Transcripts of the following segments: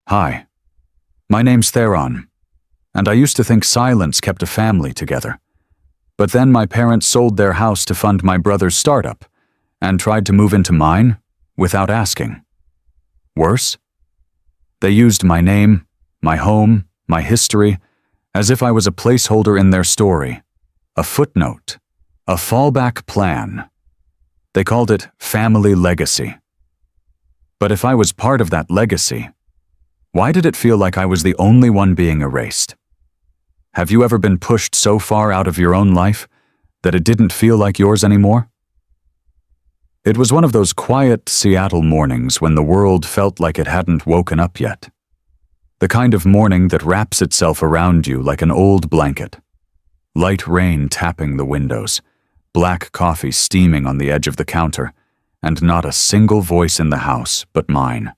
Hi, my name's Theron, and I used to think silence kept a family together. But then my parents sold their house to fund my brother's startup and tried to move into mine without asking. Worse, they used my name, my home, my history, as if I was a placeholder in their story, a footnote, a fallback plan. They called it family legacy. But if I was part of that legacy, why did it feel like I was the only one being erased? Have you ever been pushed so far out of your own life that it didn't feel like yours anymore? It was one of those quiet Seattle mornings when the world felt like it hadn't woken up yet. The kind of morning that wraps itself around you like an old blanket. Light rain tapping the windows, black coffee steaming on the edge of the counter, and not a single voice in the house but mine.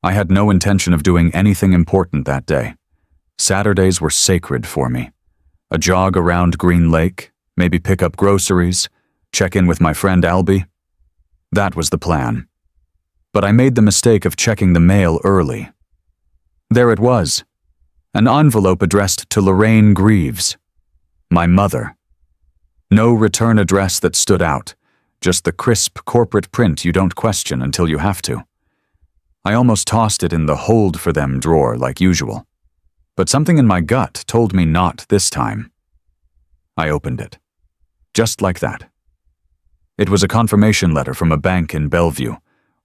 I had no intention of doing anything important that day. Saturdays were sacred for me. A jog around Green Lake, maybe pick up groceries, check in with my friend Albie. That was the plan. But I made the mistake of checking the mail early. There it was, an envelope addressed to Lorraine Greaves, my mother. No return address that stood out, just the crisp corporate print you don't question until you have to. I almost tossed it in the hold for them drawer like usual. But something in my gut told me not this time. I opened it. Just like that. It was a confirmation letter from a bank in Bellevue.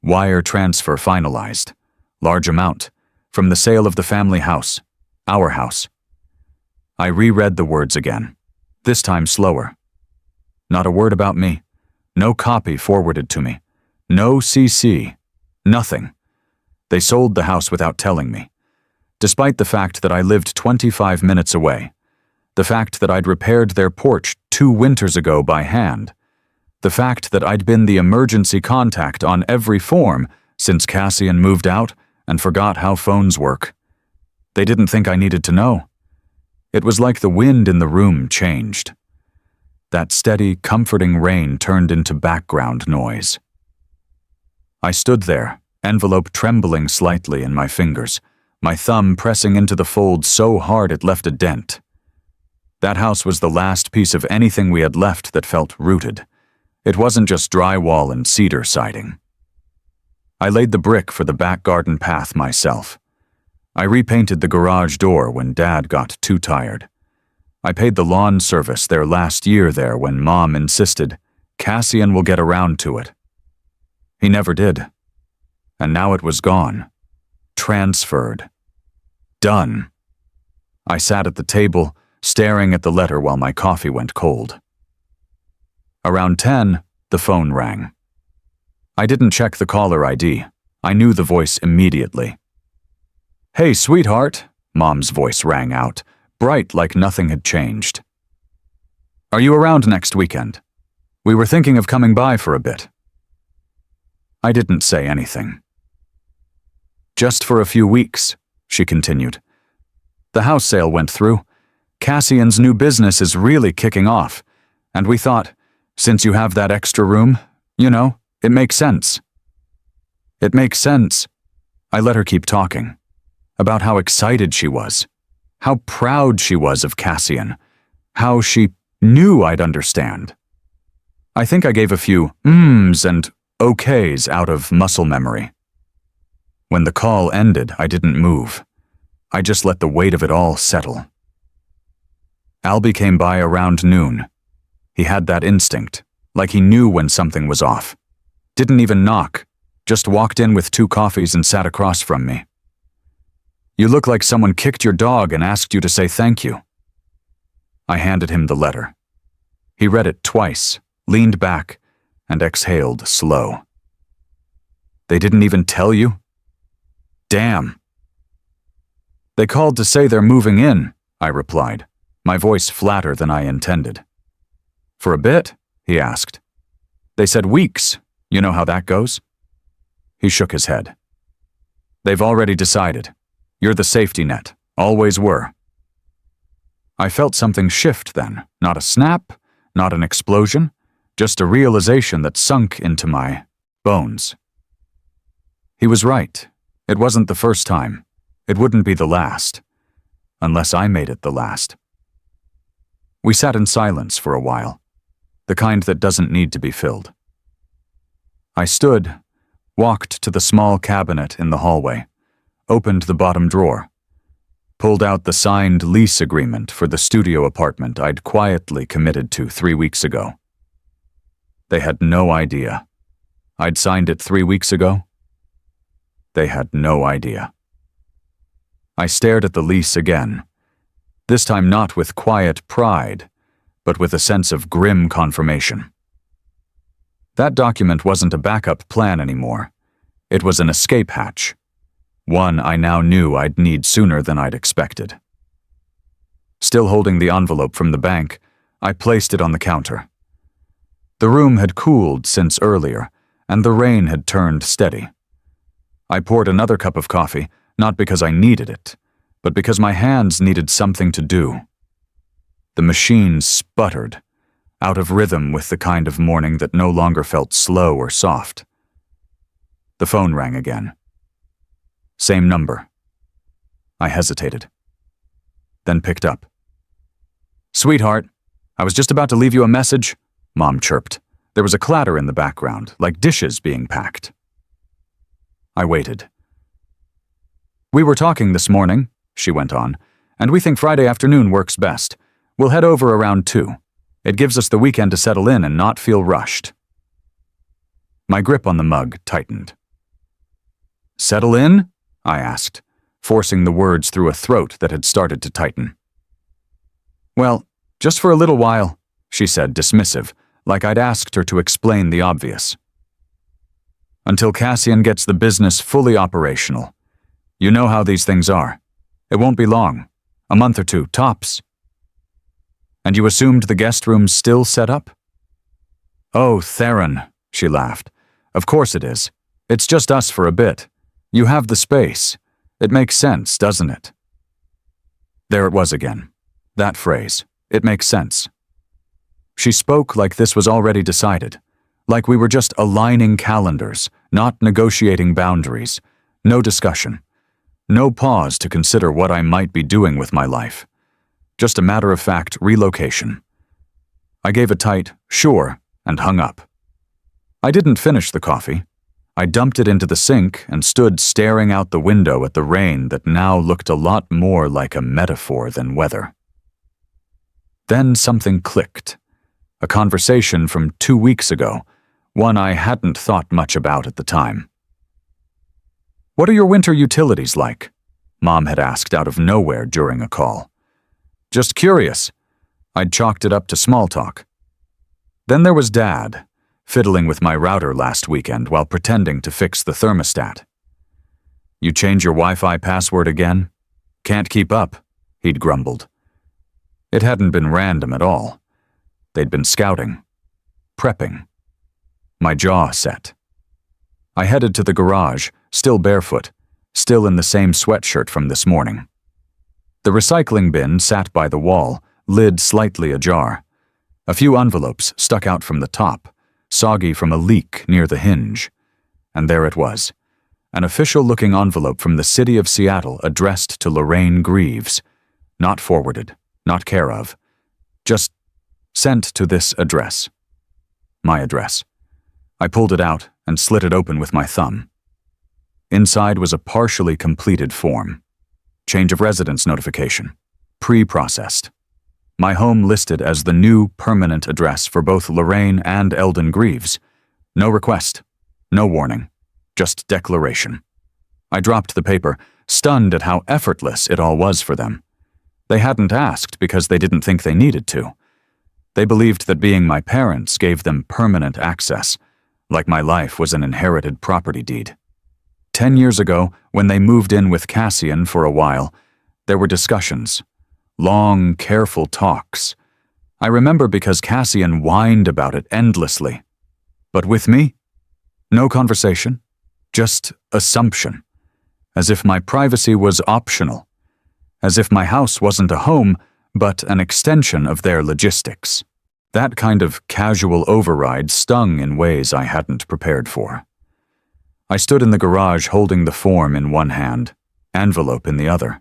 Wire transfer finalized. Large amount. From the sale of the family house. Our house. I reread the words again. This time slower. Not a word about me. No copy forwarded to me. No CC. Nothing. They sold the house without telling me. Despite the fact that I lived 25 minutes away, the fact that I'd repaired their porch 2 winters ago by hand, the fact that I'd been the emergency contact on every form since Cassian moved out and forgot how phones work. They didn't think I needed to know. It was like the wind in the room changed. That steady, comforting rain turned into background noise. I stood there, envelope trembling slightly in my fingers, my thumb pressing into the fold so hard it left a dent. That house was the last piece of anything we had left that felt rooted. It wasn't just drywall and cedar siding. I laid the brick for the back garden path myself. I repainted the garage door when Dad got too tired. I paid the lawn service their last year there when Mom insisted, Cassian will get around to it. He never did. And now it was gone. Transferred. Done. I sat at the table, staring at the letter while my coffee went cold. Around 10, the phone rang. I didn't check the caller ID. I knew the voice immediately. Hey, sweetheart, Mom's voice rang out, bright like nothing had changed. Are you around next weekend? We were thinking of coming by for a bit. I didn't say anything. Just for a few weeks, she continued. The house sale went through. Cassian's new business is really kicking off, and we thought, since you have that extra room, it makes sense. It makes sense. I let her keep talking, about how excited she was, how proud she was of Cassian, how she knew I'd understand. I think I gave a few mms and okays out of muscle memory. When the call ended, I didn't move. I just let the weight of it all settle. Albie came by around noon. He had that instinct, like he knew when something was off. Didn't even knock, just walked in with 2 coffees and sat across from me. You look like someone kicked your dog and asked you to say thank you. I handed him the letter. He read it twice, leaned back, and exhaled slow. They didn't even tell you? Damn. They called to say they're moving in, I replied, my voice flatter than I intended. For a bit? He asked. They said weeks. You know how that goes? He shook his head. They've already decided. You're the safety net. Always were. I felt something shift then. Not a snap, not an explosion, just a realization that sunk into my bones. He was right. It wasn't the first time. It wouldn't be the last, unless I made it the last. We sat in silence for a while, the kind that doesn't need to be filled. I stood, walked to the small cabinet in the hallway, opened the bottom drawer, pulled out the signed lease agreement for the studio apartment I'd quietly committed to 3 weeks ago. They had no idea. I'd signed it 3 weeks ago. They had no idea. I stared at the lease again, this time not with quiet pride, but with a sense of grim confirmation. That document wasn't a backup plan anymore. It was an escape hatch, one I now knew I'd need sooner than I'd expected. Still holding the envelope from the bank, I placed it on the counter. The room had cooled since earlier, and the rain had turned steady. I poured another cup of coffee, not because I needed it, but because my hands needed something to do. The machine sputtered, out of rhythm with the kind of morning that no longer felt slow or soft. The phone rang again. Same number. I hesitated, then picked up. "Sweetheart, I was just about to leave you a message," Mom chirped. There was a clatter in the background, like dishes being packed. I waited. "We were talking this morning," she went on, "and we think Friday afternoon works best. We'll head over around 2. It gives us the weekend to settle in and not feel rushed." My grip on the mug tightened. "Settle in?" I asked, forcing the words through a throat that had started to tighten. "Well, just for a little while," she said, dismissive, like I'd asked her to explain the obvious. "Until Cassian gets the business fully operational. You know how these things are. It won't be long. A month or 2, tops." "And you assumed the guest room's still set up?" "Oh, Theron," she laughed. "Of course it is. It's just us for a bit. You have the space. It makes sense, doesn't it?" There it was again. That phrase. It makes sense. She spoke like this was already decided, like we were just aligning calendars, not negotiating boundaries, no discussion, no pause to consider what I might be doing with my life. Just a matter-of-fact relocation. I gave a tight, sure, and hung up. I didn't finish the coffee. I dumped it into the sink and stood staring out the window at the rain that now looked a lot more like a metaphor than weather. Then something clicked. A conversation from 2 weeks ago, one I hadn't thought much about at the time. "What are your winter utilities like?" Mom had asked out of nowhere during a call. "Just curious." I'd chalked it up to small talk. Then there was Dad, fiddling with my router last weekend while pretending to fix the thermostat. "You change your Wi-Fi password again? Can't keep up," he'd grumbled. It hadn't been random at all. They'd been scouting, prepping. My jaw set. I headed to the garage, still barefoot, still in the same sweatshirt from this morning. The recycling bin sat by the wall, lid slightly ajar. A few envelopes stuck out from the top, soggy from a leak near the hinge. And there it was, an official-looking envelope from the city of Seattle addressed to Lorraine Greaves. Not forwarded, not care of. Just sent to this address. My address. I pulled it out and slit it open with my thumb. Inside was a partially completed form. Change of residence notification. Pre-processed. My home listed as the new permanent address for both Lorraine and Eldon Greaves. No request. No warning. Just declaration. I dropped the paper, stunned at how effortless it all was for them. They hadn't asked because they didn't think they needed to. They believed that being my parents gave them permanent access, like my life was an inherited property deed. 10 years ago, when they moved in with Cassian for a while, there were discussions. Long, careful talks. I remember because Cassian whined about it endlessly. But with me? No conversation. Just assumption. As if my privacy was optional. As if my house wasn't a home, but an extension of their logistics. That kind of casual override stung in ways I hadn't prepared for. I stood in the garage holding the form in one hand, envelope in the other.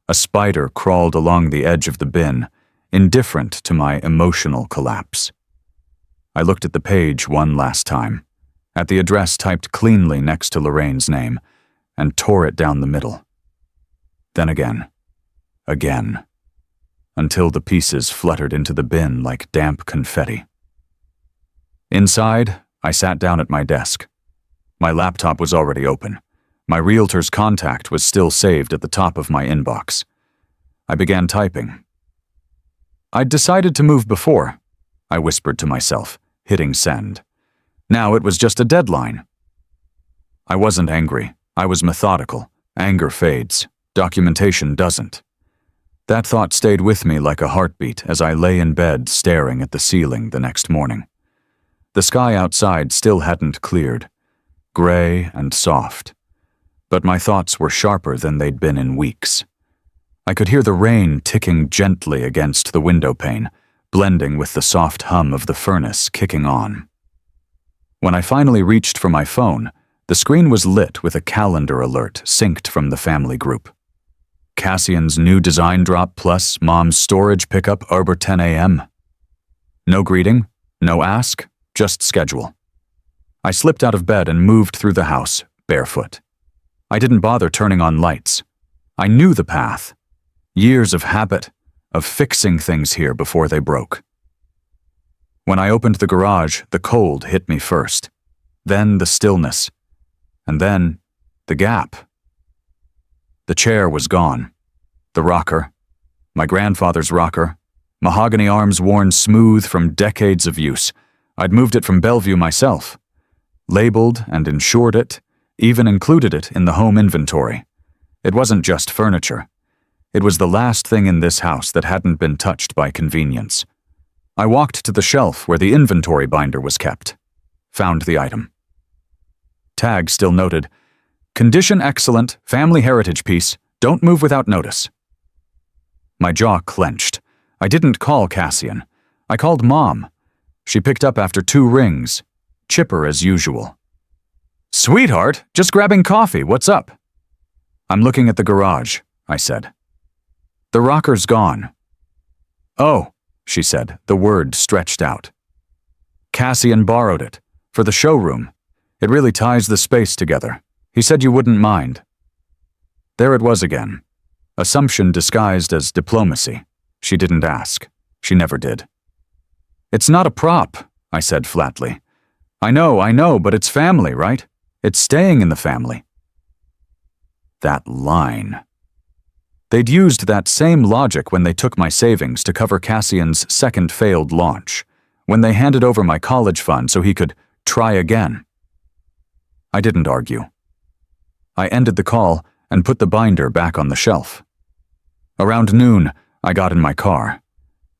A spider crawled along the edge of the bin, indifferent to my emotional collapse. I looked at the page one last time, at the address typed cleanly next to Lorraine's name, and tore it down the middle. Then again, until the pieces fluttered into the bin like damp confetti. Inside, I sat down at my desk. My laptop was already open. My realtor's contact was still saved at the top of my inbox. I began typing. "I'd decided to move before," I whispered to myself, hitting send. Now it was just a deadline. I wasn't angry. I was methodical. Anger fades. Documentation doesn't. That thought stayed with me like a heartbeat as I lay in bed staring at the ceiling the next morning. The sky outside still hadn't cleared, gray and soft, but my thoughts were sharper than they'd been in weeks. I could hear the rain ticking gently against the window pane, blending with the soft hum of the furnace kicking on. When I finally reached for my phone, the screen was lit with a calendar alert synced from the family group. Cassian's new design drop plus mom's storage pickup over 10 a.m. No greeting, no ask, just schedule. I slipped out of bed and moved through the house, barefoot. I didn't bother turning on lights. I knew the path. Years of habit, of fixing things here before they broke. When I opened the garage, the cold hit me first, then the stillness, and then the gap. The chair was gone. The rocker, my grandfather's rocker, mahogany arms worn smooth from decades of use. I'd moved it from Bellevue myself. Labeled and insured it, even included it in the home inventory. It wasn't just furniture. It was the last thing in this house that hadn't been touched by convenience. I walked to the shelf where the inventory binder was kept. Found the item. Tag still noted, "Condition excellent, family heritage piece, don't move without notice." My jaw clenched. I didn't call Cassian. I called Mom. She picked up after 2 rings, chipper as usual. "Sweetheart, just grabbing coffee, what's up?" "I'm looking at the garage," I said. "The rocker's gone." "Oh," she said, the word stretched out. "Cassian borrowed it, for the showroom. It really ties the space together. He said you wouldn't mind." There it was again. Assumption disguised as diplomacy. She didn't ask. She never did. "It's not a prop," I said flatly. I know, but it's family, right? It's staying in the family." That line. They'd used that same logic when they took my savings to cover Cassian's second failed launch, when they handed over my college fund so he could try again. I didn't argue. I ended the call and put the binder back on the shelf. Around noon, I got in my car.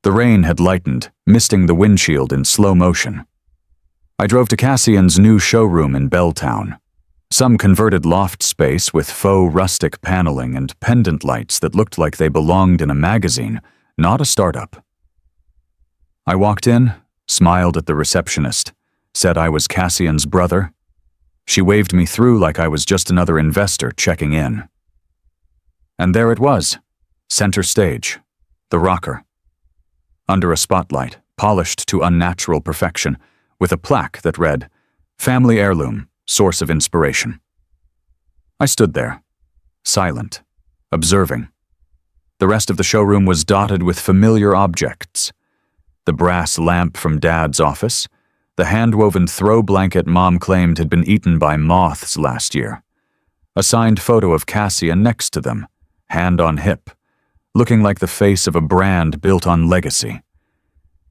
The rain had lightened, misting the windshield in slow motion. I drove to Cassian's new showroom in Belltown. Some converted loft space with faux rustic paneling and pendant lights that looked like they belonged in a magazine, not a startup. I walked in, smiled at the receptionist, said I was Cassian's brother. She waved me through like I was just another investor checking in. And there it was, center stage, the rocker. Under a spotlight, polished to unnatural perfection, with a plaque that read, "Family heirloom, source of inspiration." I stood there, silent, observing. The rest of the showroom was dotted with familiar objects. The brass lamp from Dad's office, the hand-woven throw blanket Mom claimed had been eaten by moths last year. A signed photo of Cassian next to them, hand on hip, looking like the face of a brand built on legacy.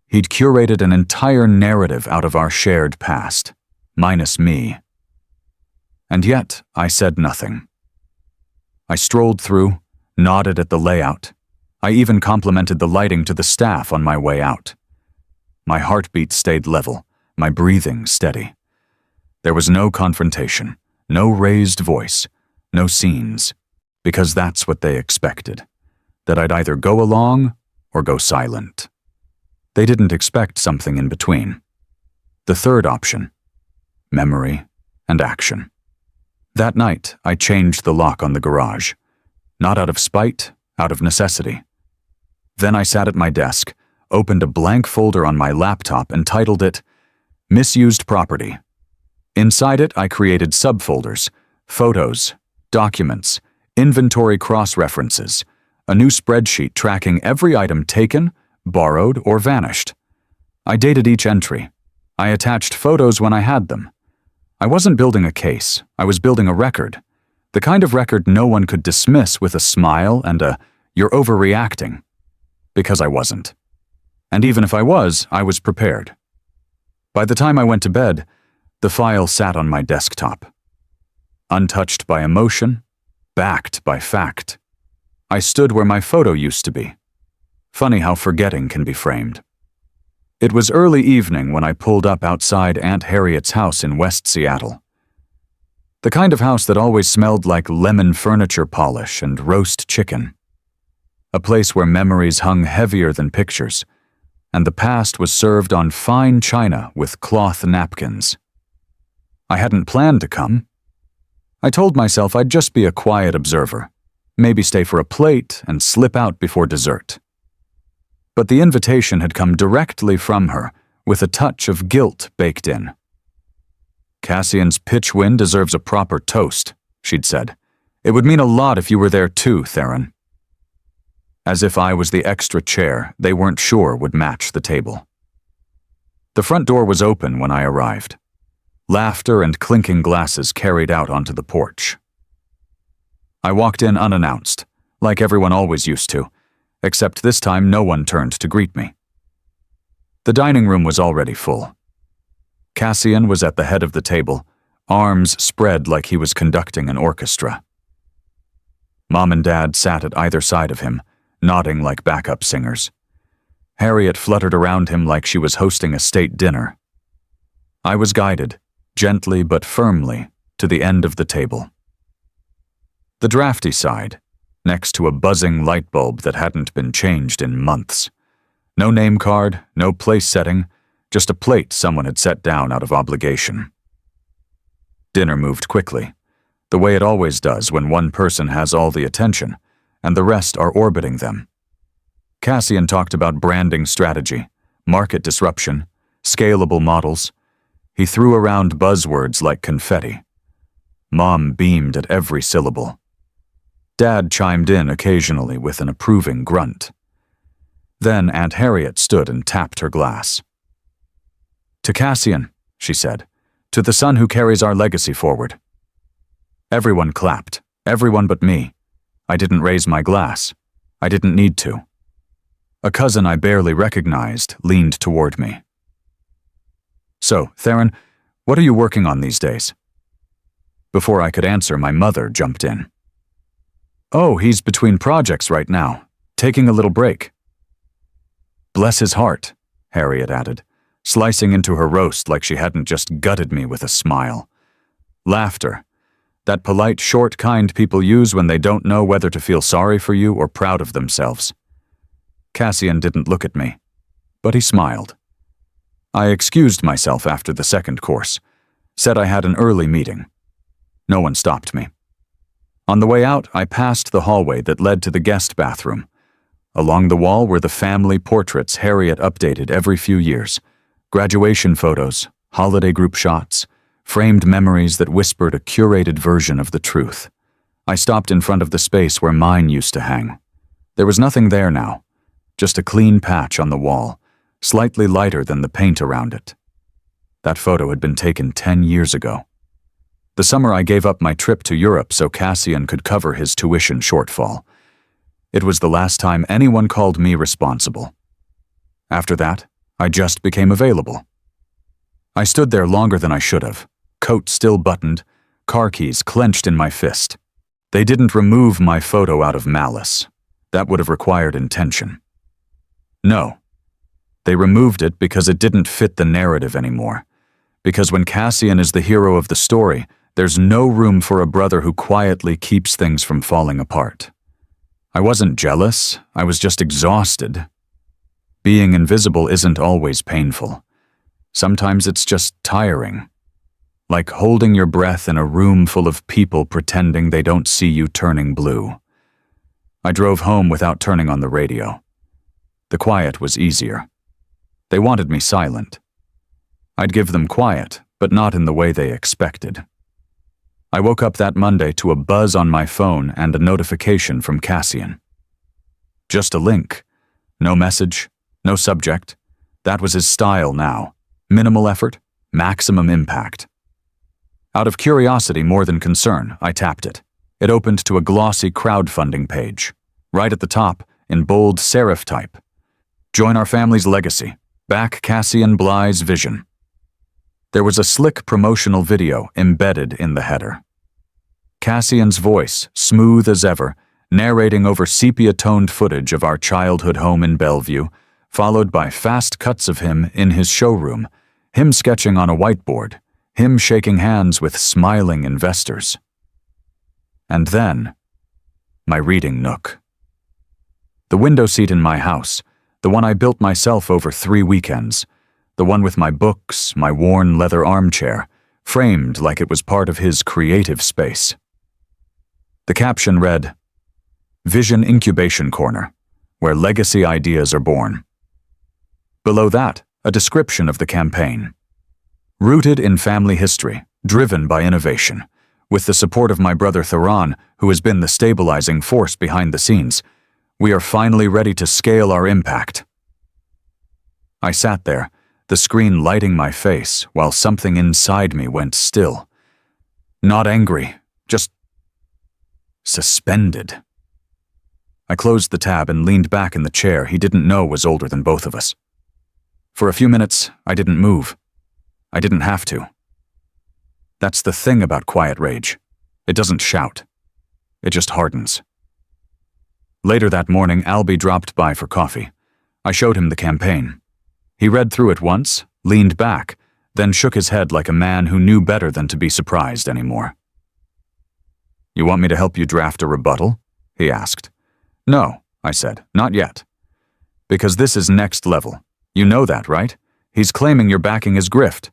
He'd curated an entire narrative out of our shared past, minus me. And yet, I said nothing. I strolled through, nodded at the layout. I even complimented the lighting to the staff on my way out. My heartbeat stayed level, my breathing steady. There was no confrontation, no raised voice, no scenes, because that's what they expected, that I'd either go along or go silent. They didn't expect something in between. The third option, memory and action. That night, I changed the lock on the garage. Not out of spite, out of necessity. Then I sat at my desk, opened a blank folder on my laptop and titled it, Misused Property. Inside it, I created subfolders, photos, documents, inventory cross-references, a new spreadsheet tracking every item taken, borrowed, or vanished. I dated each entry. I attached photos when I had them. I wasn't building a case, I was building a record. The kind of record no one could dismiss with a smile and a, "You're overreacting." Because I wasn't. And even if I was prepared. By the time I went to bed, the file sat on my desktop. Untouched by emotion, backed by fact. I stood where my photo used to be. Funny how forgetting can be framed. It was early evening when I pulled up outside Aunt Harriet's house in West Seattle. The kind of house that always smelled like lemon furniture polish and roast chicken. A place where memories hung heavier than pictures, and the past was served on fine china with cloth napkins. I hadn't planned to come. I told myself I'd just be a quiet observer, maybe stay for a plate and slip out before dessert. But the invitation had come directly from her, with a touch of guilt baked in. "Cassian's pitch win deserves a proper toast," she'd said. "It would mean a lot if you were there too, Theron." As if I was the extra chair they weren't sure would match the table. The front door was open when I arrived. Laughter and clinking glasses carried out onto the porch. I walked in unannounced, like everyone always used to, except this time no one turned to greet me. The dining room was already full. Cassian was at the head of the table, arms spread like he was conducting an orchestra. Mom and Dad sat at either side of him, nodding like backup singers. Harriet fluttered around him like she was hosting a state dinner. I was guided, gently but firmly, to the end of the table. The drafty side, next to a buzzing light bulb that hadn't been changed in months. No name card, no place setting, just a plate someone had set down out of obligation. Dinner moved quickly, the way it always does when one person has all the attention, and the rest are orbiting them. Cassian talked about branding strategy, market disruption, scalable models. He threw around buzzwords like confetti. Mom beamed at every syllable. Dad chimed in occasionally with an approving grunt. Then Aunt Harriet stood and tapped her glass. "To Cassian," she said, "to the son who carries our legacy forward." Everyone clapped, everyone but me. I didn't raise my glass. I didn't need to. A cousin I barely recognized leaned toward me. "So, Theron, what are you working on these days?" Before I could answer, my mother jumped in. "Oh, he's between projects right now, taking a little break." "Bless his heart," Harriet added, slicing into her roast like she hadn't just gutted me with a smile. Laughter. That polite, short kind people use when they don't know whether to feel sorry for you or proud of themselves. Cassian didn't look at me, but he smiled. I excused myself after the second course, said I had an early meeting. No one stopped me. On the way out, I passed the hallway that led to the guest bathroom. Along the wall were the family portraits Harriet updated every few years, graduation photos, holiday group shots, framed memories that whispered a curated version of the truth. I stopped in front of the space where mine used to hang. There was nothing there now, just a clean patch on the wall, slightly lighter than the paint around it. That photo had been taken 10 years ago. The summer I gave up my trip to Europe so Cassian could cover his tuition shortfall. It was the last time anyone called me responsible. After that, I just became available. I stood there longer than I should have, coat still buttoned, car keys clenched in my fist. They didn't remove my photo out of malice. That would have required intention. No. They removed it because it didn't fit the narrative anymore. Because when Cassian is the hero of the story, there's no room for a brother who quietly keeps things from falling apart. I wasn't jealous, I was just exhausted. Being invisible isn't always painful. Sometimes it's just tiring. like holding your breath in a room full of people pretending they don't see you turning blue. I drove home without turning on the radio. The quiet was easier. They wanted me silent. I'd give them quiet, but not in the way they expected. I woke up that Monday to a buzz on my phone and a notification from Cassian. Just a link. No message, no subject. That was his style now. Minimal effort, maximum impact. Out of curiosity more than concern, I tapped it. It opened to a glossy crowdfunding page. Right at the top, in bold serif type. Join our family's legacy. Back Cassian Bly's vision. There was a slick promotional video embedded in the header. Cassian's voice, smooth as ever, narrating over sepia-toned footage of our childhood home in Bellevue, followed by fast cuts of him in his showroom, him sketching on a whiteboard, him shaking hands with smiling investors. And then, my reading nook. The window seat in my house, the one I built myself over 3 weekends, the one with my books, my worn leather armchair, framed like it was part of his creative space. The caption read, Vision Incubation Corner, where legacy ideas are born. Below that, a description of the campaign. Rooted in family history, driven by innovation, with the support of my brother Theron, who has been the stabilizing force behind the scenes, we are finally ready to scale our impact. I sat there, the screen lighting my face while something inside me went still. Not angry, just suspended. I closed the tab and leaned back in the chair he didn't know was older than both of us. For a few minutes, I didn't move. I didn't have to. That's the thing about quiet rage. It doesn't shout. It just hardens. Later that morning, Albie dropped by for coffee. I showed him the campaign. He read through it once, leaned back, then shook his head like a man who knew better than to be surprised anymore. You want me to help you draft a rebuttal? He asked. No, I said, not yet. Because this is next level. You know that, right? He's claiming you're backing his grift.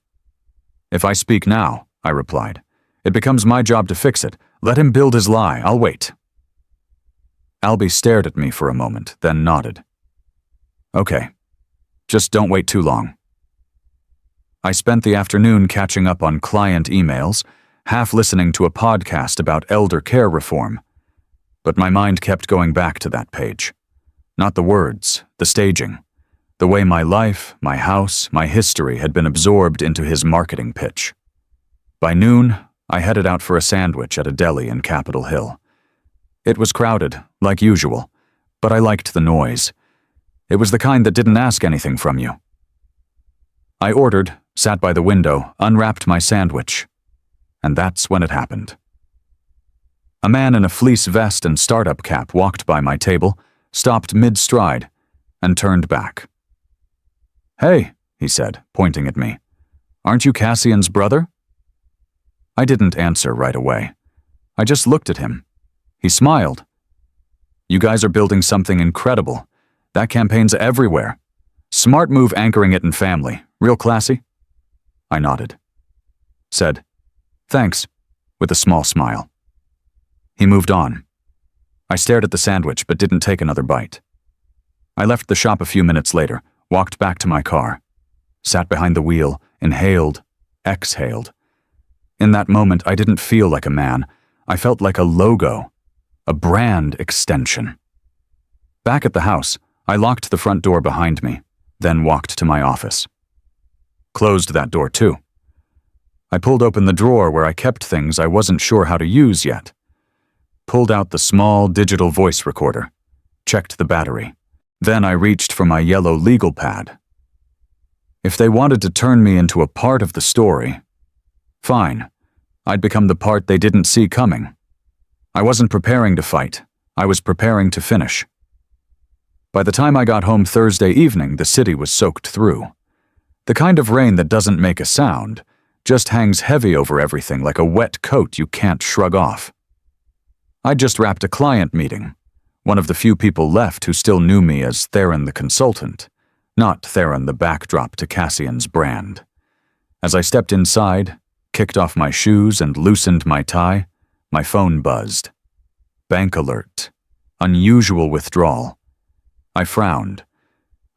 If I speak now, I replied, it becomes my job to fix it. Let him build his lie. I'll wait. Albie stared at me for a moment, then nodded. Okay. Just don't wait too long. I spent the afternoon catching up on client emails, half listening to a podcast about elder care reform. But my mind kept going back to that page. Not the words, the staging. The way my life, my house, my history had been absorbed into his marketing pitch. By noon, I headed out for a sandwich at a deli in Capitol Hill. It was crowded, like usual, but I liked the noise. It was the kind that didn't ask anything from you. I ordered, sat by the window, unwrapped my sandwich. And that's when it happened. A man in a fleece vest and startup cap walked by my table, stopped mid-stride, and turned back. Hey, he said, pointing at me. Aren't you Cassian's brother? I didn't answer right away. I just looked at him. He smiled. You guys are building something incredible. That campaign's everywhere. Smart move anchoring it in family. Real classy? I nodded. Said, thanks, with a small smile. He moved on. I stared at the sandwich but didn't take another bite. I left the shop a few minutes later, walked back to my car, sat behind the wheel, inhaled, exhaled. In that moment, I didn't feel like a man. I felt like a logo, a brand extension. Back at the house, I locked the front door behind me, then walked to my office. Closed that door too. I pulled open the drawer where I kept things I wasn't sure how to use yet. Pulled out the small digital voice recorder, checked the battery. Then I reached for my yellow legal pad. If they wanted to turn me into a part of the story, fine. I'd become the part they didn't see coming. I wasn't preparing to fight. I was preparing to finish. By the time I got home Thursday evening, the city was soaked through. The kind of rain that doesn't make a sound, just hangs heavy over everything like a wet coat you can't shrug off. I'd just wrapped a client meeting, one of the few people left who still knew me as Theron the consultant, not Theron the backdrop to Cassian's brand. As I stepped inside, kicked off my shoes and loosened my tie, my phone buzzed. Bank alert. Unusual withdrawal. I frowned.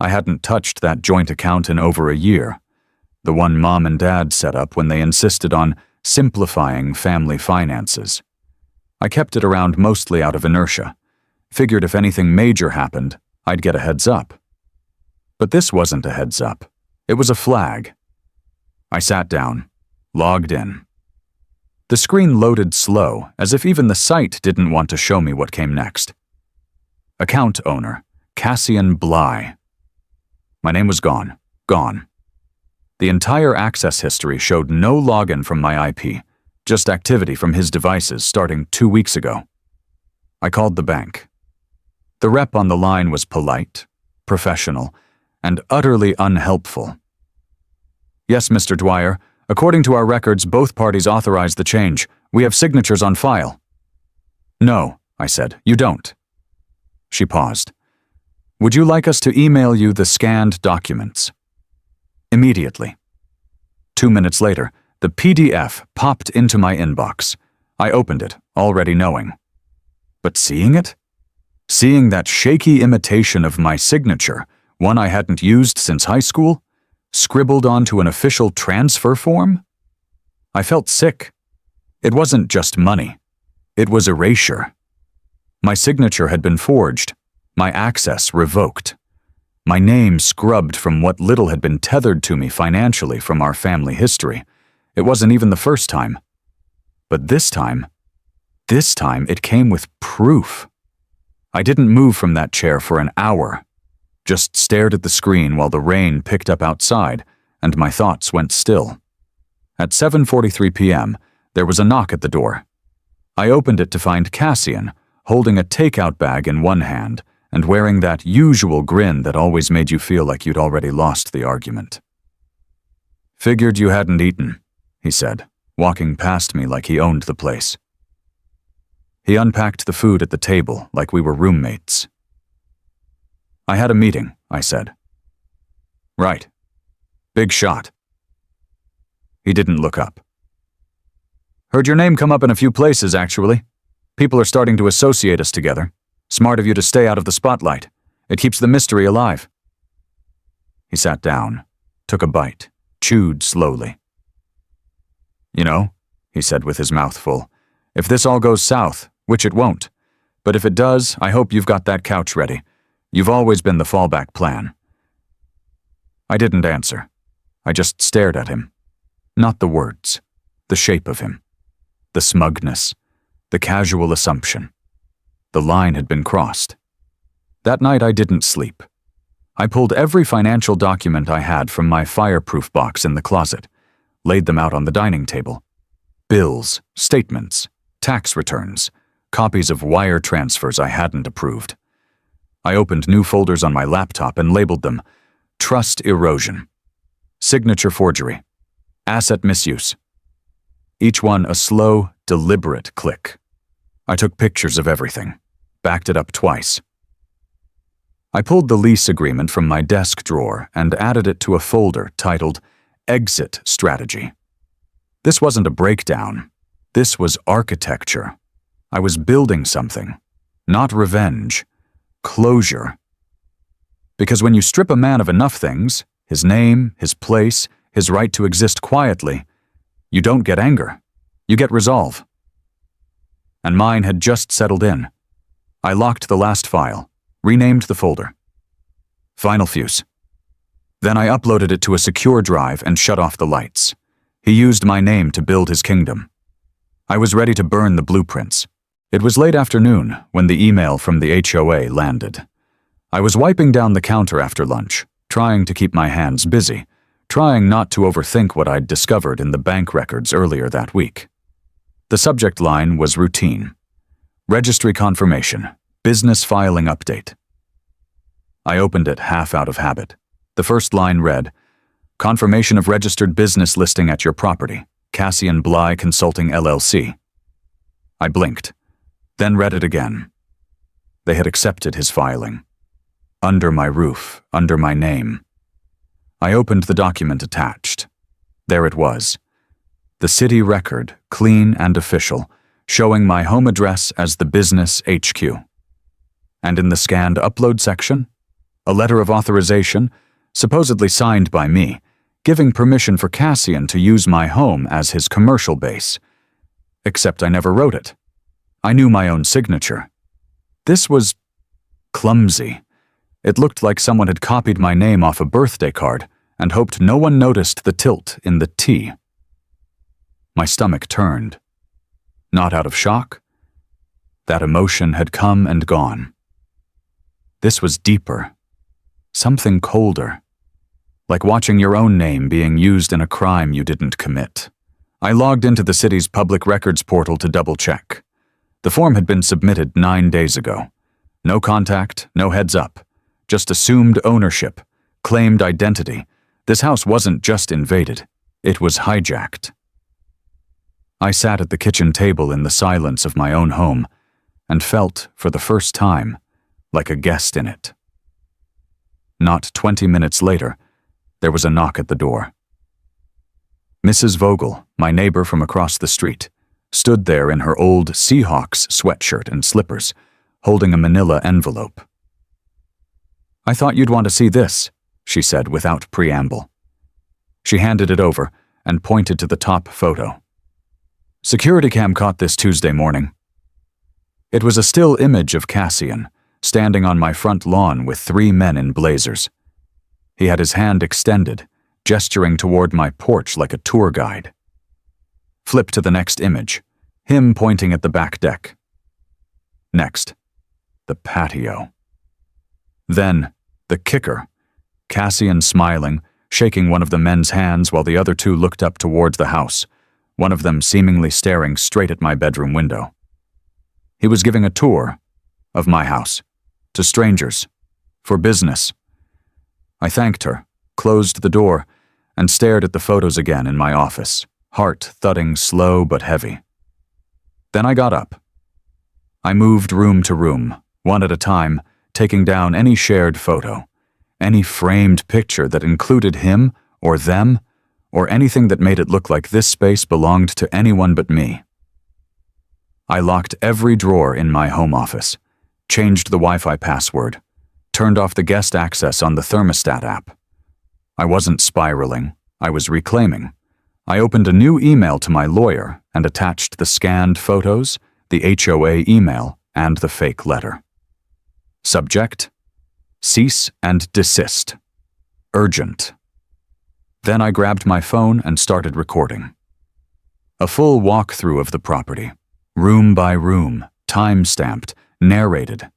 I hadn't touched that joint account in over a year, the one Mom and Dad set up when they insisted on simplifying family finances. I kept it around mostly out of inertia. Figured if anything major happened, I'd get a heads up. But this wasn't a heads up. It was a flag. I sat down, logged in. The screen loaded slow, as if even the site didn't want to show me what came next. Account owner, Cassian Bly. My name was gone. The entire access history showed no login from my IP, just activity from his devices starting 2 weeks ago. I called the bank. The rep on the line was polite, professional, and utterly unhelpful. Yes, Mr. Dwyer, according to our records, both parties authorized the change. We have signatures on file. No, I said, you don't. She paused. Would you like us to email you the scanned documents? Immediately. 2 minutes later, the PDF popped into my inbox. I opened it, already knowing. But seeing it? Seeing that shaky imitation of my signature, one I hadn't used since high school, scribbled onto an official transfer form? I felt sick. It wasn't just money. It was erasure. My signature had been forged, my access revoked, my name scrubbed from what little had been tethered to me financially from our family history. It wasn't even the first time. But this time it came with proof. I didn't move from that chair for an hour, just stared at the screen while the rain picked up outside and my thoughts went still. At 7:43 p.m., there was a knock at the door. I opened it to find Cassian, holding a takeout bag in one hand and wearing that usual grin that always made you feel like you'd already lost the argument. Figured you hadn't eaten, he said, walking past me like he owned the place. He unpacked the food at the table like we were roommates. I had a meeting, I said. Right. Big shot. He didn't look up. Heard your name come up in a few places, actually. People are starting to associate us together. Smart of you to stay out of the spotlight. It keeps the mystery alive. He sat down, took a bite, chewed slowly. You know, he said with his mouth full, if this all goes south, which it won't, but if it does, I hope you've got that couch ready. You've always been the fallback plan. I didn't answer. I just stared at him. Not the words, the shape of him, the smugness, the casual assumption. The line had been crossed. That night I didn't sleep. I pulled every financial document I had from my fireproof box in the closet, laid them out on the dining table. Bills, statements, tax returns, copies of wire transfers I hadn't approved. I opened new folders on my laptop and labeled them Trust Erosion, Signature Forgery, Asset Misuse. Each one a slow, deliberate click. I took pictures of everything, backed it up twice. I pulled the lease agreement from my desk drawer and added it to a folder titled Exit Strategy. This wasn't a breakdown. This was architecture. I was building something, not revenge, closure. Because when you strip a man of enough things, his name, his place, his right to exist quietly, you don't get anger, you get resolve. And mine had just settled in. I locked the last file, renamed the folder. Final fuse. Then I uploaded it to a secure drive and shut off the lights. He used my name to build his kingdom. I was ready to burn the blueprints. It was late afternoon when the email from the HOA landed. I was wiping down the counter after lunch, trying to keep my hands busy, trying not to overthink what I'd discovered in the bank records earlier that week. The subject line was routine. Registry confirmation, business filing update. I opened it half out of habit. The first line read, Confirmation of registered business listing at your property, Cassian Bly Consulting LLC. I blinked, then read it again. They had accepted his filing. Under my roof, under my name. I opened the document attached. There it was. The city record, clean and official, showing my home address as the business HQ. And in the scanned upload section, a letter of authorization, supposedly signed by me, giving permission for Cassian to use my home as his commercial base. Except I never wrote it. I knew my own signature. This was clumsy. It looked like someone had copied my name off a birthday card and hoped no one noticed the tilt in the T. My stomach turned. Not out of shock. That emotion had come and gone. This was deeper. Something colder. Like watching your own name being used in a crime you didn't commit. I logged into the city's public records portal to double-check. The form had been submitted 9 days ago. No contact, no heads up. Just assumed ownership, claimed identity. This house wasn't just invaded. It was hijacked. I sat at the kitchen table in the silence of my own home and felt, for the first time, like a guest in it. Not 20 minutes later, there was a knock at the door. Mrs. Vogel, my neighbor from across the street, stood there in her old Seahawks sweatshirt and slippers, holding a manila envelope. "I thought you'd want to see this," she said without preamble. She handed it over and pointed to the top photo. "Security cam caught this Tuesday morning." It was a still image of Cassian, standing on my front lawn with 3 men in blazers. He had his hand extended, gesturing toward my porch like a tour guide. Flip to the next image, him pointing at the back deck. Next, the patio. Then, the kicker, Cassian smiling, shaking one of the men's hands while the other 2 looked up towards the house, one of them seemingly staring straight at my bedroom window. He was giving a tour of my house, to strangers, for business. I thanked her, closed the door, and stared at the photos again in my office, heart thudding slow but heavy. Then I got up. I moved room to room, one at a time, taking down any shared photo, any framed picture that included him or them, or anything that made it look like this space belonged to anyone but me. I locked every drawer in my home office, changed the Wi-Fi password, turned off the guest access on the thermostat app. I wasn't spiraling, I was reclaiming. I opened a new email to my lawyer and attached the scanned photos, the HOA email, and the fake letter. Subject: cease and desist. Urgent. Then I grabbed my phone and started recording. A full walkthrough of the property, room by room, time-stamped, narrated,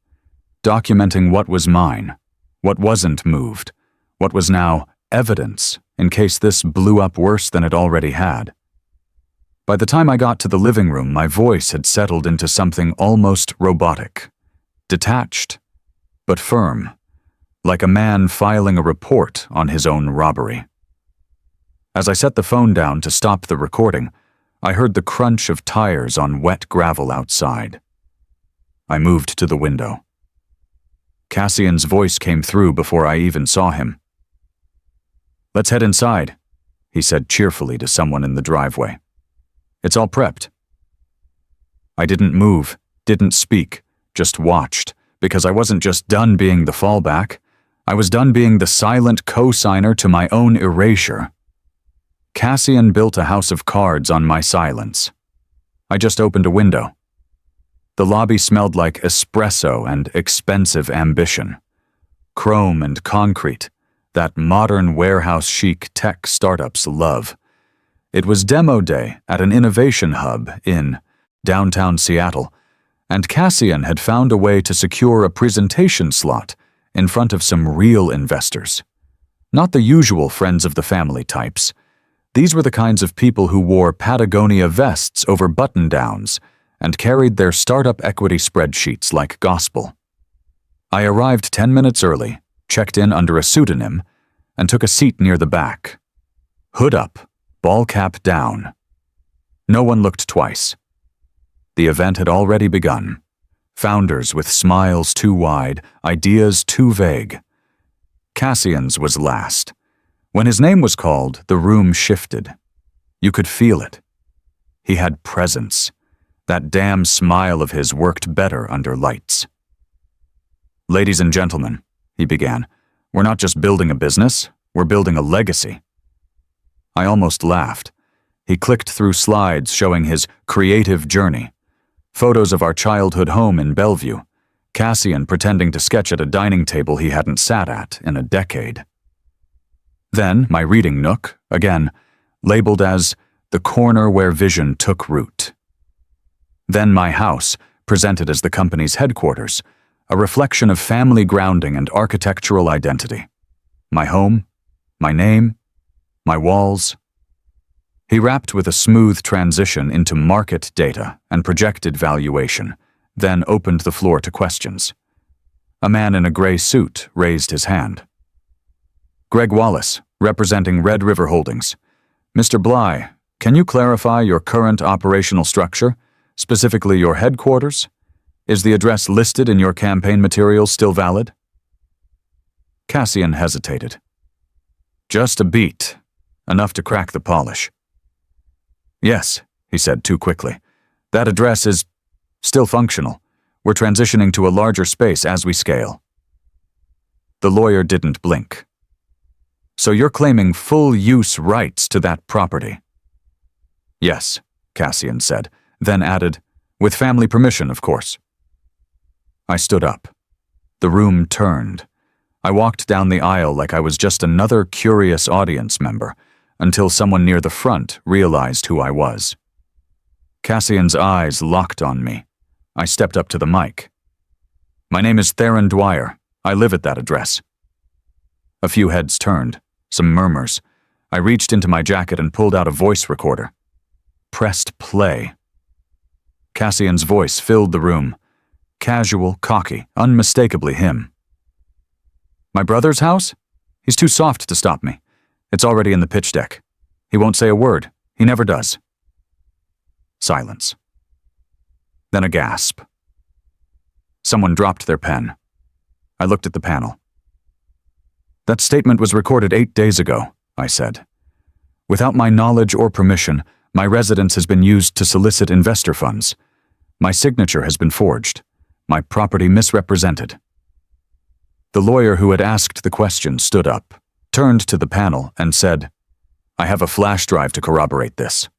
documenting what was mine, what wasn't moved, what was now evidence in case this blew up worse than it already had. By the time I got to the living room, my voice had settled into something almost robotic, detached, but firm, like a man filing a report on his own robbery. As I set the phone down to stop the recording, I heard the crunch of tires on wet gravel outside. I moved to the window. Cassian's voice came through before I even saw him. "Let's head inside," he said cheerfully to someone in the driveway. "It's all prepped." I didn't move, didn't speak, just watched, because I wasn't just done being the fallback. I was done being the silent co-signer to my own erasure. Cassian built a house of cards on my silence. I just opened a window. The lobby smelled like espresso and expensive ambition. Chrome and concrete, that modern warehouse chic tech startups love. It was demo day at an innovation hub in downtown Seattle, and Cassian had found a way to secure a presentation slot in front of some real investors. Not the usual friends of the family types. These were the kinds of people who wore Patagonia vests over button-downs and carried their startup equity spreadsheets like gospel. I arrived 10 minutes early, checked in under a pseudonym, and took a seat near the back. Hood up, ball cap down. No one looked twice. The event had already begun. Founders with smiles too wide, ideas too vague. Cassian's was last. When his name was called, the room shifted. You could feel it, He had presence. That damn smile of his worked better under lights. "Ladies and gentlemen," he began, "we're not just building a business, we're building a legacy." I almost laughed. He clicked through slides showing his creative journey. Photos of our childhood home in Bellevue, Cassian pretending to sketch at a dining table he hadn't sat at in a decade. Then my reading nook, again, labeled as the corner where vision took root. Then my house, presented as the company's headquarters, a reflection of family grounding and architectural identity. My home, my name, my walls. He wrapped with a smooth transition into market data and projected valuation, then opened the floor to questions. A man in a gray suit raised his hand. "Greg Wallace, representing Red River Holdings. Mr. Bly, can you clarify your current operational structure, specifically your headquarters? Is the address listed in your campaign materials still valid?" Cassian hesitated. "Just a beat, enough to crack the polish." "Yes," he said too quickly. "That address is still functional. We're transitioning to a larger space as we scale." The lawyer didn't blink. "So you're claiming full use rights to that property?" "Yes," Cassian said, then added, "with family permission, of course." I stood up. The room turned. I walked down the aisle like I was just another curious audience member, until someone near the front realized who I was. Cassian's eyes locked on me. I stepped up to the mic. "My name is Theron Dwyer. I live at that address." A few heads turned, some murmurs. I reached into my jacket and pulled out a voice recorder. Pressed play. Cassian's voice filled the room. Casual, cocky, unmistakably him. "My brother's house? He's too soft to stop me. It's already in the pitch deck. He won't say a word. He never does." Silence. Then a gasp. Someone dropped their pen. I looked at the panel. "That statement was recorded 8 days ago," I said. "Without my knowledge or permission, my residence has been used to solicit investor funds. My signature has been forged. My property misrepresented." The lawyer who had asked the question stood up, turned to the panel, and said, "I have a flash drive to corroborate this."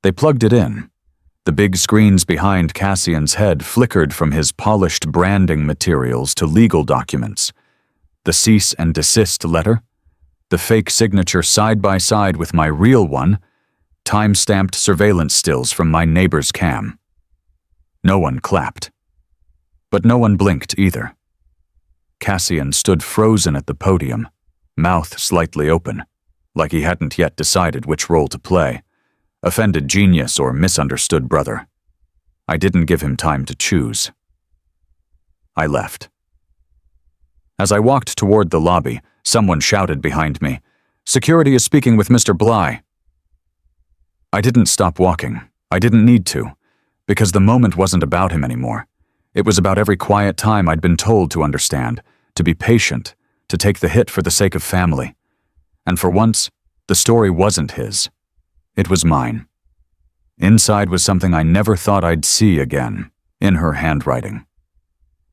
They plugged it in. The big screens behind Cassian's head flickered from his polished branding materials to legal documents. The cease and desist letter, the fake signature side by side with my real one, time-stamped surveillance stills from my neighbor's cam. No one clapped. But no one blinked either. Cassian stood frozen at the podium, mouth slightly open, like he hadn't yet decided which role to play, offended genius or misunderstood brother. I didn't give him time to choose. I left. As I walked toward the lobby, someone shouted behind me, "Security is speaking with Mr. Bly." I didn't stop walking. I didn't need to, because the moment wasn't about him anymore. It was about every quiet time I'd been told to understand, to be patient, to take the hit for the sake of family. And for once, the story wasn't his. It was mine. Inside was something I never thought I'd see again, in her handwriting.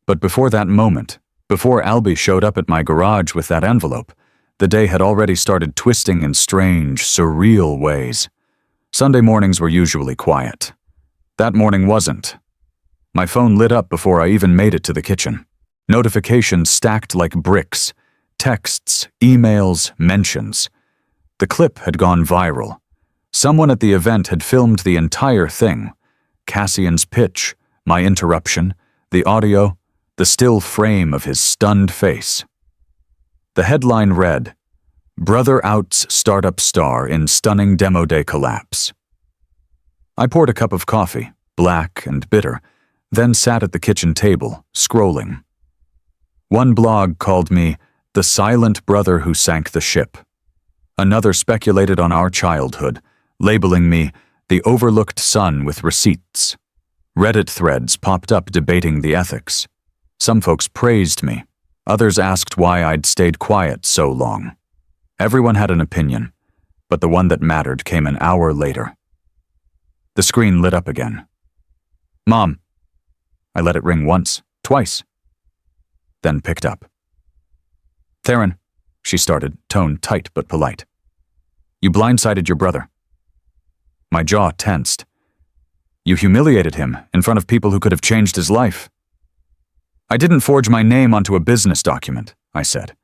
But before that moment, before Albie showed up at my garage with that envelope, the day had already started twisting in strange, surreal ways. Sunday mornings were usually quiet. That morning wasn't. My phone lit up before I even made it to the kitchen. Notifications stacked like bricks. Texts, emails, mentions. The clip had gone viral. Someone at the event had filmed the entire thing. Cassian's pitch, my interruption, the audio, the still frame of his stunned face. The headline read, "Brother outs startup star in stunning demo day collapse." I poured a cup of coffee, black and bitter, then sat at the kitchen table, scrolling. One blog called me the silent brother who sank the ship. Another speculated on our childhood, labeling me the overlooked son with receipts. Reddit threads popped up debating the ethics. Some folks praised me. Others asked why I'd stayed quiet so long. Everyone had an opinion, but the one that mattered came an hour later. The screen lit up again. "Mom." I let it ring once, twice, then picked up. "Theron," she started, tone tight but polite. "You blindsided your brother." My jaw tensed. "You humiliated him in front of people who could have changed his life." "I didn't forge my name onto a business document," I said.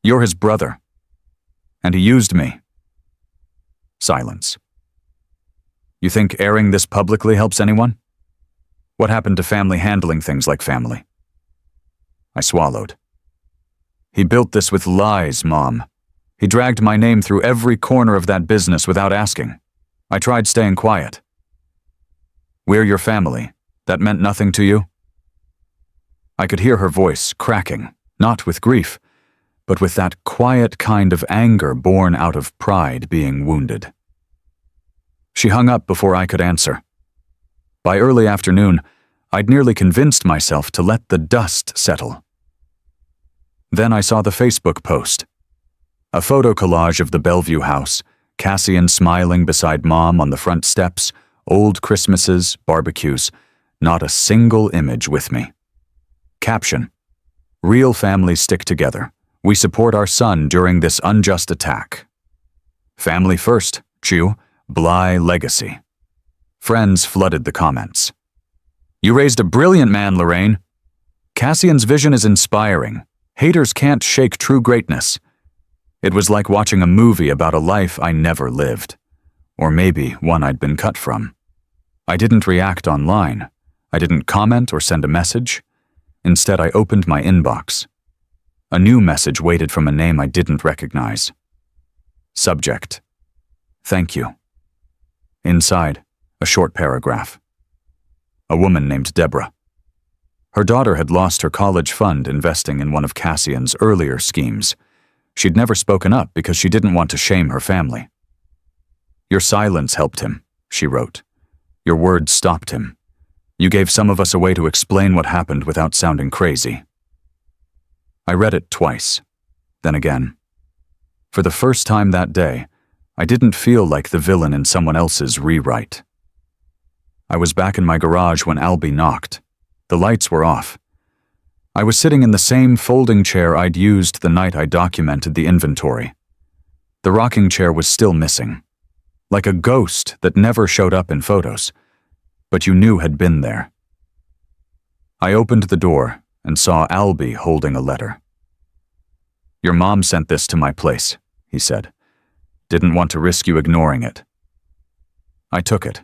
"You're his brother. And he used me." Silence. "You think airing this publicly helps anyone? What happened to family handling things like family?" I swallowed. "He built this with lies, Mom. He dragged my name through every corner of that business without asking. I tried staying quiet." "We're your family. That meant nothing to you?" I could hear her voice cracking, not with grief, but with that quiet kind of anger born out of pride being wounded. She hung up before I could answer. By early afternoon, I'd nearly convinced myself to let the dust settle. Then I saw the Facebook post. A photo collage of the Bellevue house, Cassian smiling beside Mom on the front steps, old Christmases, barbecues, not a single image with me. Caption: "Real families stick together. We support our son during this unjust attack. Family first, Chew, Bly legacy." Friends flooded the comments. "You raised a brilliant man, Lorraine. Cassian's vision is inspiring. Haters can't shake true greatness." It was like watching a movie about a life I never lived. Or maybe one I'd been cut from. I didn't react online. I didn't comment or send a message. Instead, I opened my inbox. A new message waited from a name I didn't recognize. Subject: "Thank you." Inside, a short paragraph. A woman named Deborah. Her daughter had lost her college fund investing in one of Cassian's earlier schemes. She'd never spoken up because she didn't want to shame her family. "Your silence helped him," she wrote. "Your words stopped him. You gave some of us a way to explain what happened without sounding crazy." I read it twice, then again. For the first time that day, I didn't feel like the villain in someone else's rewrite. I was back in my garage when Albie knocked. The lights were off. I was sitting in the same folding chair I'd used the night I documented the inventory. The rocking chair was still missing, like a ghost that never showed up in photos, but you knew had been there. I opened the door and saw Albie holding a letter. "Your mom sent this to my place," he said. "Didn't want to risk you ignoring it." I took it.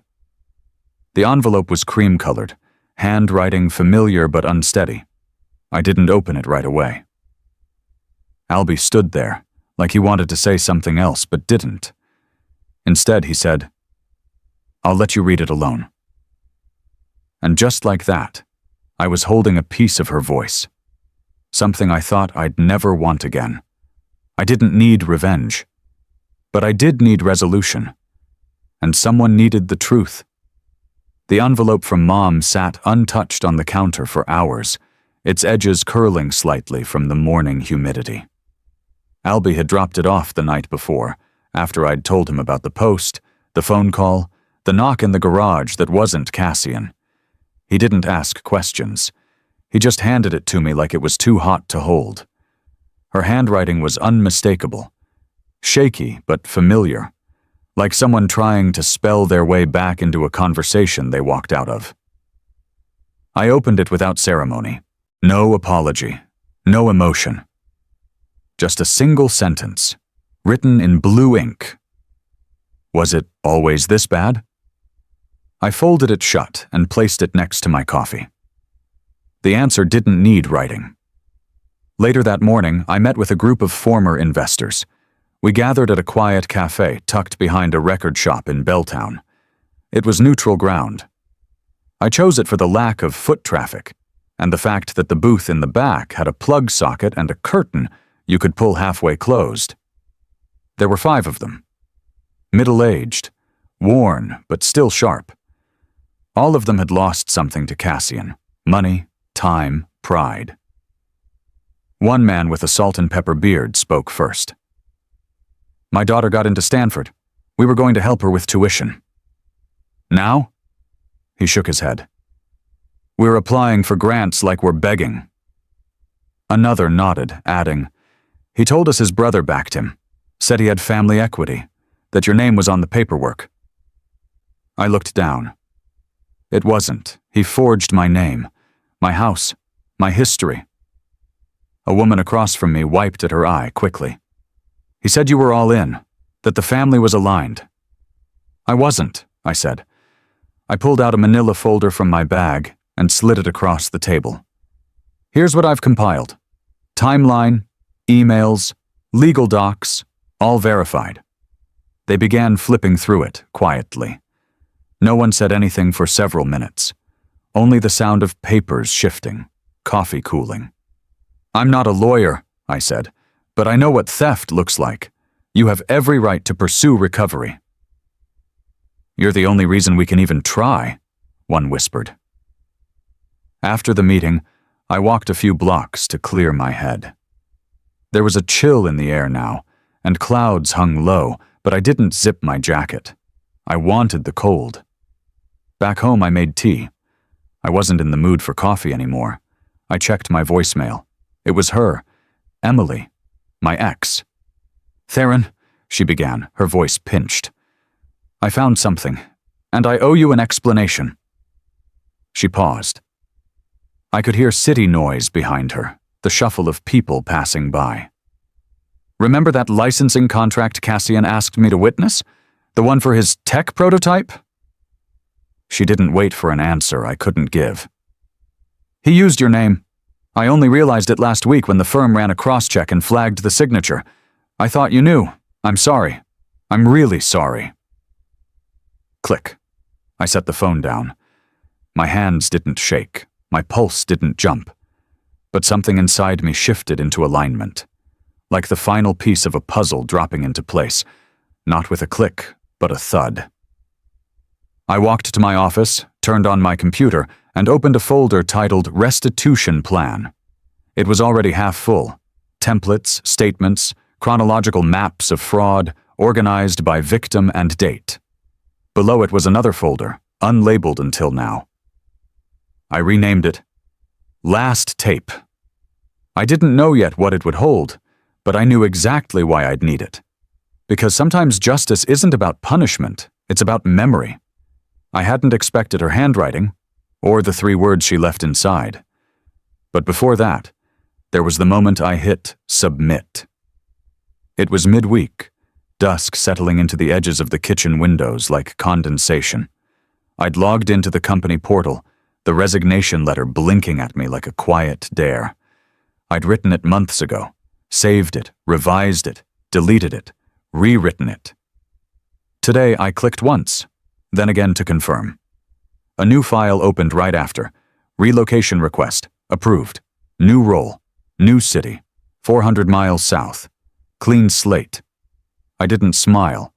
The envelope was cream-colored, handwriting familiar but unsteady. I didn't open it right away. Albie stood there, like he wanted to say something else but didn't. Instead, he said, "I'll let you read it alone." And just like that, I was holding a piece of her voice. Something I thought I'd never want again. I didn't need revenge. But I did need resolution. And someone needed the truth. The envelope from Mom sat untouched on the counter for hours, its edges curling slightly from the morning humidity. Albie had dropped it off the night before, after I'd told him about the post, the phone call, the knock in the garage that wasn't Cassian. He didn't ask questions. He just handed it to me like it was too hot to hold. Her handwriting was unmistakable. Shaky but familiar, like someone trying to spell their way back into a conversation they walked out of. I opened it without ceremony. No apology, no emotion. Just a single sentence, written in blue ink. Was it always this bad? I folded it shut and placed it next to my coffee. The answer didn't need writing. Later that morning, I met with a group of former investors. We gathered at a quiet cafe tucked behind a record shop in Belltown. It was neutral ground. I chose it for the lack of foot traffic, and the fact that the booth in the back had a plug socket and a curtain you could pull halfway closed. There were 5 of them. Middle-aged, worn, but still sharp. All of them had lost something to Cassian: money, time, pride. One man with a salt and pepper beard spoke first. "My daughter got into Stanford. We were going to help her with tuition." Now? He shook his head. We're applying for grants like we're begging. Another nodded, adding, he told us his brother backed him, said he had family equity, that your name was on the paperwork. I looked down. It wasn't. He forged my name, my house, my history. A woman across from me wiped at her eye quickly. He said you were all in, that the family was aligned. I wasn't, I said. I pulled out a manila folder from my bag and slid it across the table. Here's what I've compiled. Timeline, emails, legal docs, all verified. They began flipping through it quietly. No one said anything for several minutes. Only the sound of papers shifting, coffee cooling. I'm not a lawyer, I said, but I know what theft looks like. You have every right to pursue recovery. You're the only reason we can even try, one whispered. After the meeting, I walked a few blocks to clear my head. There was a chill in the air now, and clouds hung low, but I didn't zip my jacket. I wanted the cold. Back home, I made tea. I wasn't in the mood for coffee anymore. I checked my voicemail. It was her, Emily, my ex. Theron, she began, her voice pinched. I found something, and I owe you an explanation. She paused. I could hear city noise behind her, the shuffle of people passing by. Remember that licensing contract Cassian asked me to witness? The one for his tech prototype? She didn't wait for an answer I couldn't give. He used your name. I only realized it last week when the firm ran a cross-check and flagged the signature. I thought you knew. I'm sorry. I'm really sorry. Click. I set the phone down. My hands didn't shake. My pulse didn't jump. But something inside me shifted into alignment. Like the final piece of a puzzle dropping into place. Not with a click, but a thud. I walked to my office, turned on my computer, and opened a folder titled Restitution Plan. It was already half full. Templates, statements, chronological maps of fraud, organized by victim and date. Below it was another folder, unlabeled until now. I renamed it Last Tape. I didn't know yet what it would hold, but I knew exactly why I'd need it. Because sometimes justice isn't about punishment, it's about memory. I hadn't expected her handwriting, or the 3 words she left inside. But before that, there was the moment I hit submit. It was midweek, dusk settling into the edges of the kitchen windows like condensation. I'd logged into the company portal, the resignation letter blinking at me like a quiet dare. I'd written it months ago, saved it, revised it, deleted it, rewritten it. Today I clicked once, then again to confirm. A new file opened right after. Relocation request, approved. New role, new city, 400 miles south. Clean slate. I didn't smile,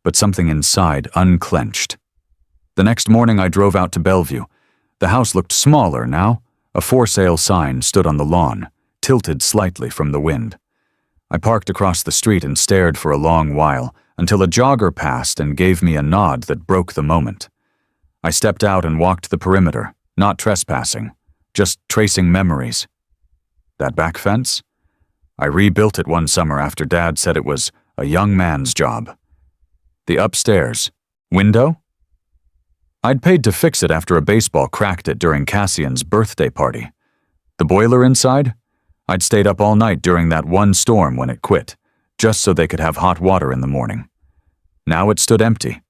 but something inside unclenched. The next morning I drove out to Bellevue. The house looked smaller now. A for sale sign stood on the lawn, tilted slightly from the wind. I parked across the street and stared for a long while, until a jogger passed and gave me a nod that broke the moment. I stepped out and walked the perimeter, not trespassing, just tracing memories. That back fence? I rebuilt it one summer after Dad said it was a young man's job. The upstairs window? I'd paid to fix it after a baseball cracked it during Cassian's birthday party. The boiler inside? I'd stayed up all night during that one storm when it quit, just so they could have hot water in the morning. Now it stood empty.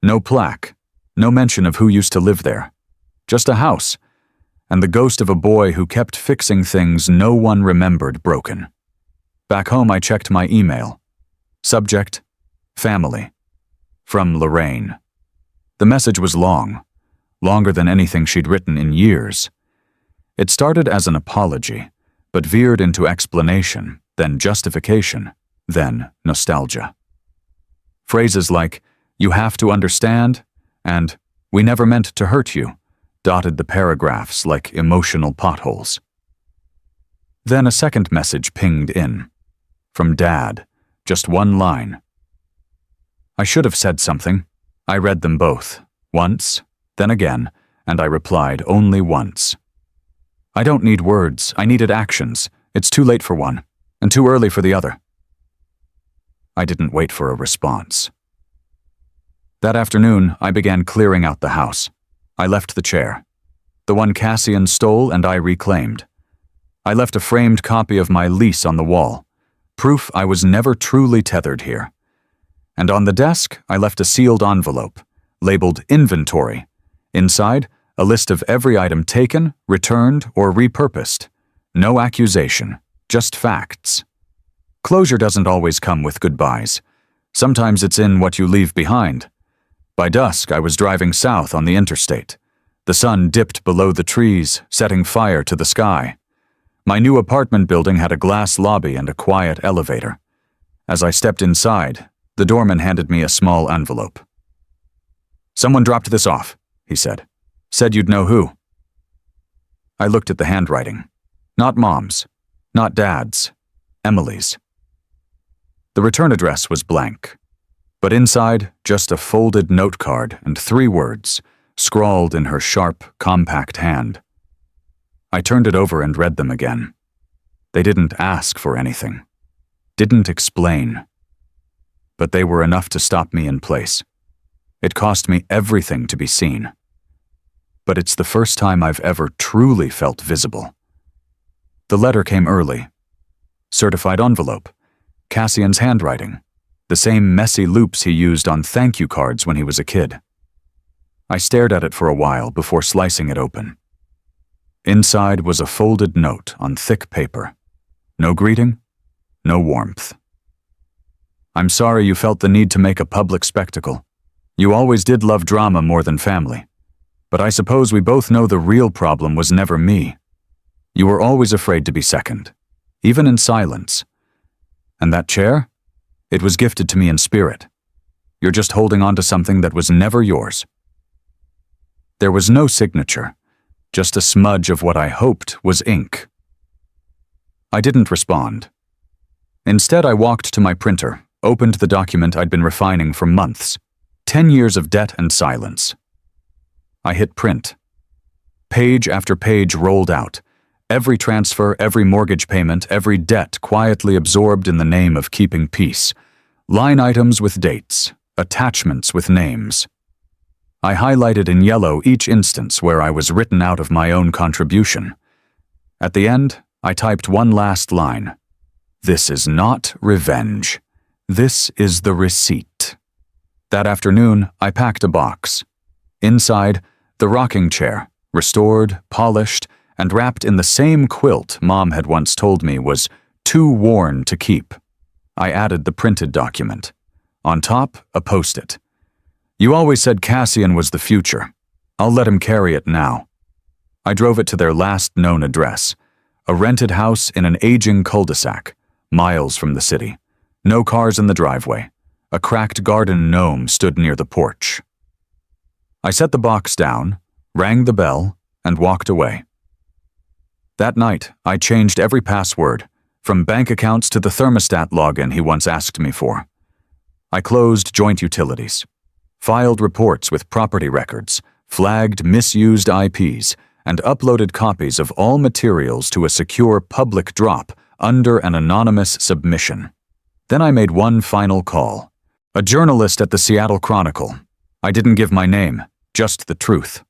No plaque, no mention of who used to live there. Just a house, and the ghost of a boy who kept fixing things no one remembered broken. Back home I checked my email. Subject, family. From Lorraine. The message was long, longer than anything she'd written in years. It started as an apology, but veered into explanation, then justification, then nostalgia. Phrases like, "You have to understand," and "We never meant to hurt you," dotted the paragraphs like emotional potholes. Then a second message pinged in. From Dad, just one line. I should have said something. I read them both, Once, then again, and I replied only once. I don't need words, I needed actions. It's too late for one, and too early for the other. I didn't wait for a response. That afternoon, I began clearing out the house. I left the chair. The one Cassian stole and I reclaimed. I left a framed copy of my lease on the wall, proof I was never truly tethered here. And on the desk, I left a sealed envelope, labeled inventory. Inside, a list of every item taken, returned, or repurposed. No accusation, just facts. Closure doesn't always come with goodbyes. Sometimes it's in what you leave behind. By dusk, I was driving south on the interstate. The sun dipped below the trees, setting fire to the sky. My new apartment building had a glass lobby and a quiet elevator. As I stepped inside, the doorman handed me a small envelope. "Someone dropped this off," he said. "Said you'd know who." I looked at the handwriting. Not Mom's, not Dad's, Emily's. The return address was blank, but inside, just a folded note card and 3 words, scrawled in her sharp, compact hand. I turned it over and read them again. They didn't ask for anything, didn't explain, but they were enough to stop me in place. It cost me everything to be seen. But it's the first time I've ever truly felt visible. The letter came early. Certified envelope, Cassian's handwriting, the same messy loops he used on thank you cards when he was a kid. I stared at it for a while before slicing it open. Inside was a folded note on thick paper. No greeting, no warmth. "I'm sorry you felt the need to make a public spectacle. You always did love drama more than family. But I suppose we both know the real problem was never me. You were always afraid to be second, even in silence. And that chair? It was gifted to me in spirit. You're just holding on to something that was never yours." There was no signature, just a smudge of what I hoped was ink. I didn't respond. Instead, I walked to my printer, opened the document I'd been refining for months. 10 years of debt and silence. I hit print. Page after page rolled out. Every transfer, every mortgage payment, every debt quietly absorbed in the name of keeping peace. Line items with dates, attachments with names. I highlighted in yellow each instance where I was written out of my own contribution. At the end, I typed one last line. "This is not revenge. This is the receipt." That afternoon, I packed a box. Inside, the rocking chair, restored, polished, and wrapped in the same quilt Mom had once told me was too worn to keep. I added the printed document. On top, a post-it. "You always said Cassian was the future. I'll let him carry it now." I drove it to their last known address, a rented house in an aging cul-de-sac, miles from the city. No cars in the driveway. A cracked garden gnome stood near the porch. I set the box down, rang the bell, and walked away. That night, I changed every password, from bank accounts to the thermostat login he once asked me for. I closed joint utilities, filed reports with property records, flagged misused IPs, and uploaded copies of all materials to a secure public drop under an anonymous submission. Then I made one final call. A journalist at the Seattle Chronicle. I didn't give my name, just the truth.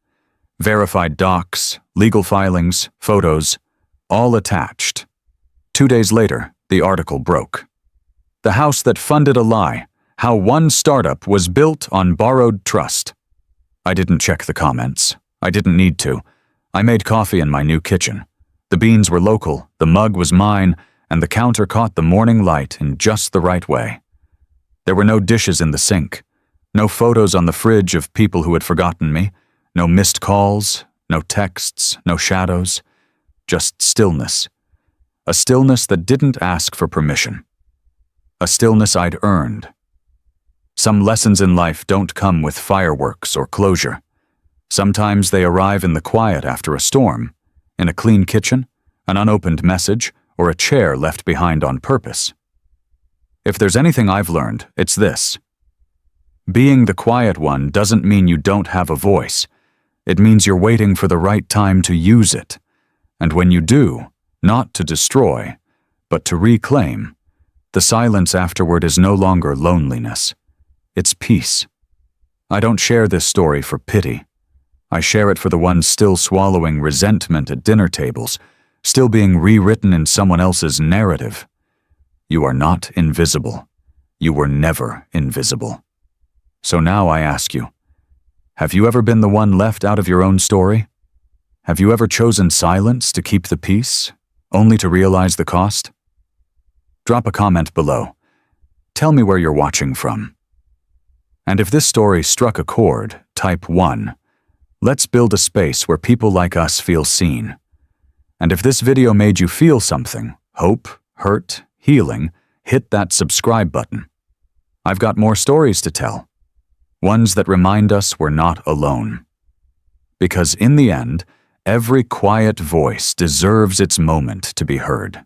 Verified docs, legal filings, photos, all attached. 2 days later, the article broke. The house that funded a lie, how one startup was built on borrowed trust. I didn't check the comments. I didn't need to. I made coffee in my new kitchen. The beans were local, the mug was mine, and the counter caught the morning light in just the right way. There were no dishes in the sink, no photos on the fridge of people who had forgotten me, no missed calls, no texts, no shadows, just stillness. A stillness that didn't ask for permission. A stillness I'd earned. Some lessons in life don't come with fireworks or closure. Sometimes they arrive in the quiet after a storm, in a clean kitchen, an unopened message, or a chair left behind on purpose. If there's anything I've learned, it's this. Being the quiet one doesn't mean you don't have a voice. It means you're waiting for the right time to use it. And when you do, not to destroy, but to reclaim, the silence afterward is no longer loneliness. It's peace. I don't share this story for pity. I share it for the ones still swallowing resentment at dinner tables, still being rewritten in someone else's narrative. You are not invisible. You were never invisible. So now I ask you, have you ever been the one left out of your own story? Have you ever chosen silence to keep the peace, only to realize the cost? Drop a comment below. Tell me where you're watching from. And if this story struck a chord, type 1. Let's build a space where people like us feel seen. And if this video made you feel something, hope, hurt, healing, hit that subscribe button. I've got more stories to tell. Ones that remind us we're not alone. Because in the end, every quiet voice deserves its moment to be heard.